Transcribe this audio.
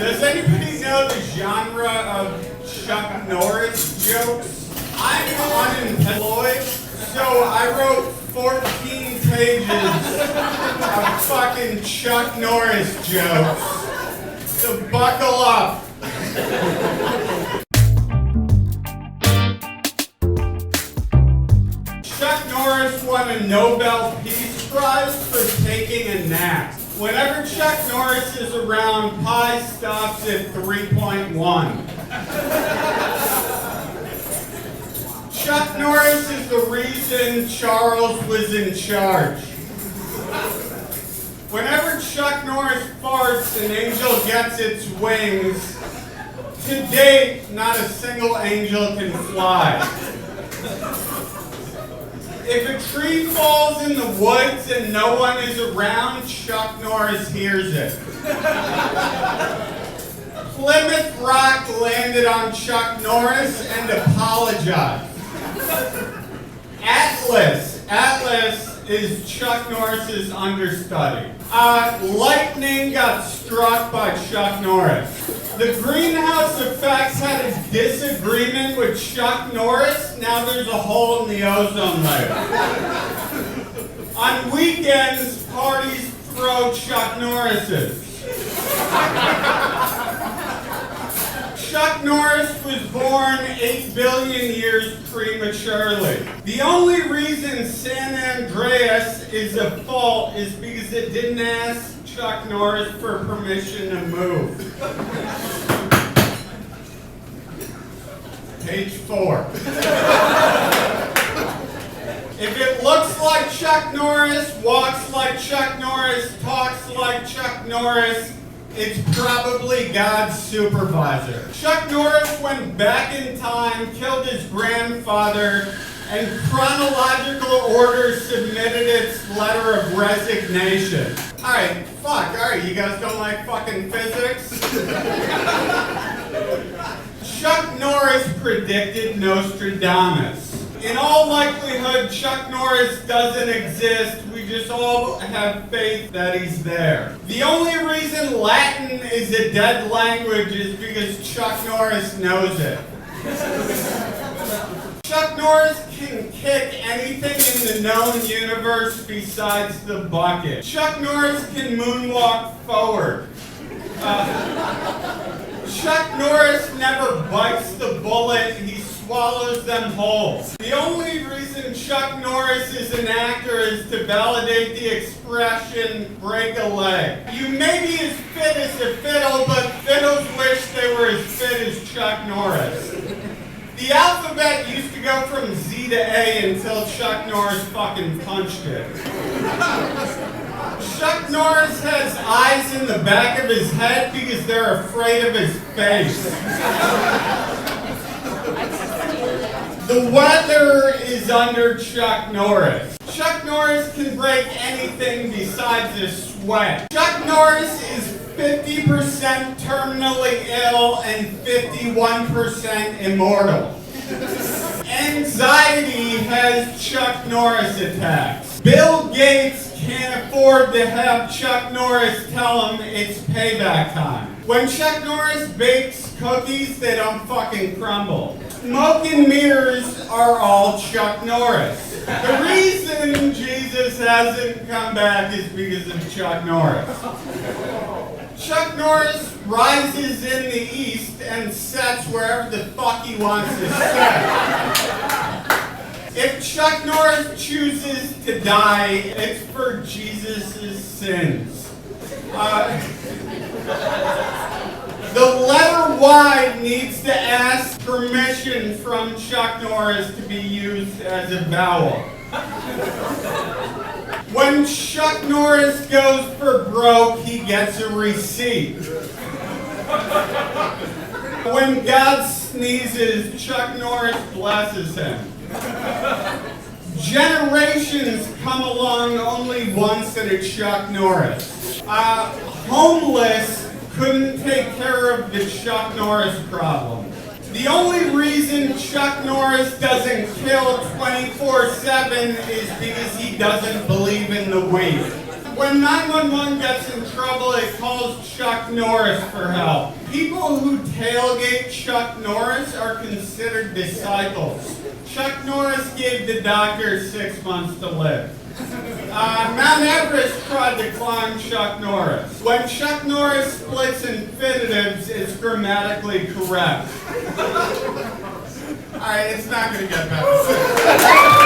Does anybody know the genre of Chuck Norris jokes? I'm unemployed, so I wrote 14 pages of fucking Chuck Norris jokes. So buckle up. Chuck Norris won a Nobel Peace Prize for taking a nap. Whenever Chuck Norris is around, pi stops at 3.1. Chuck Norris is the reason Charles was in charge. Whenever Chuck Norris farts, an angel gets its wings. To date, not a single angel can fly. If a tree falls in the woods and no one is around, Chuck Norris hears it. Plymouth Rock landed on Chuck Norris and apologized. Atlas is Chuck Norris's understudy. Lightning got struck by Chuck Norris. The greenhouse effects had a disagreement with Chuck Norris. Now there's a hole in the ozone layer. On weekends, parties throw Chuck Norris's. Chuck Norris was born 8 billion years prematurely. The only reason San Andreas is a fault is because it didn't ask Chuck Norris for permission to move. Page 4. If it looks like Chuck Norris, walks like Chuck Norris, talks like Chuck Norris, it's probably God's supervisor. Chuck Norris went back in time, killed his grandfather, and chronological order submitted its letter of resignation. Alright, you guys don't like fucking physics? Chuck Norris predicted Nostradamus. In all likelihood, Chuck Norris doesn't exist. We just all have faith that he's there. The only reason Latin is a dead language is because Chuck Norris knows it. Chuck Norris can kick anything in the known universe besides the bucket. Chuck Norris can moonwalk forward. Chuck Norris never bites the bullet, he swallows them whole. The only reason Chuck Norris is an actor is to validate the expression, break a leg. You may be as fit as a fiddle, but fiddles wish they were as fit as Chuck Norris. The alphabet used to go from Z to A until Chuck Norris fucking punched it. Chuck Norris has eyes in the back of his head because they're afraid of his face. The weather is under Chuck Norris. Chuck Norris can break anything besides his sweat. Chuck Norris is 50% terminally ill and 51% immortal. Anxiety has Chuck Norris attacks. Bill Gates can't afford to have Chuck Norris tell him it's payback time. When Chuck Norris bakes cookies, they don't fucking crumble. Smoke and mirrors are all Chuck Norris. The reason Jesus hasn't come back is because of Chuck Norris. Chuck Norris rises in the east and sets wherever the fuck he wants to set. If Chuck Norris chooses to die, it's for Jesus' sins. The letter Y needs to ask permission from Chuck Norris to be used as a vowel. When Chuck Norris goes for broke, he gets a receipt. When God sneezes, Chuck Norris blesses him. Generations come along only once in a Chuck Norris. Homeless couldn't take care of the Chuck Norris problem. The only reason Chuck Norris doesn't kill 24/7 is because he doesn't believe in the weed. When 911 gets in trouble, it calls Chuck Norris for help. People who tailgate Chuck Norris are considered disciples. Chuck Norris gave the doctor 6 months to live. Mount Everest tried to climb Chuck Norris. When Chuck Norris splits infinitives, it's grammatically correct. Alright, it's not going to get better.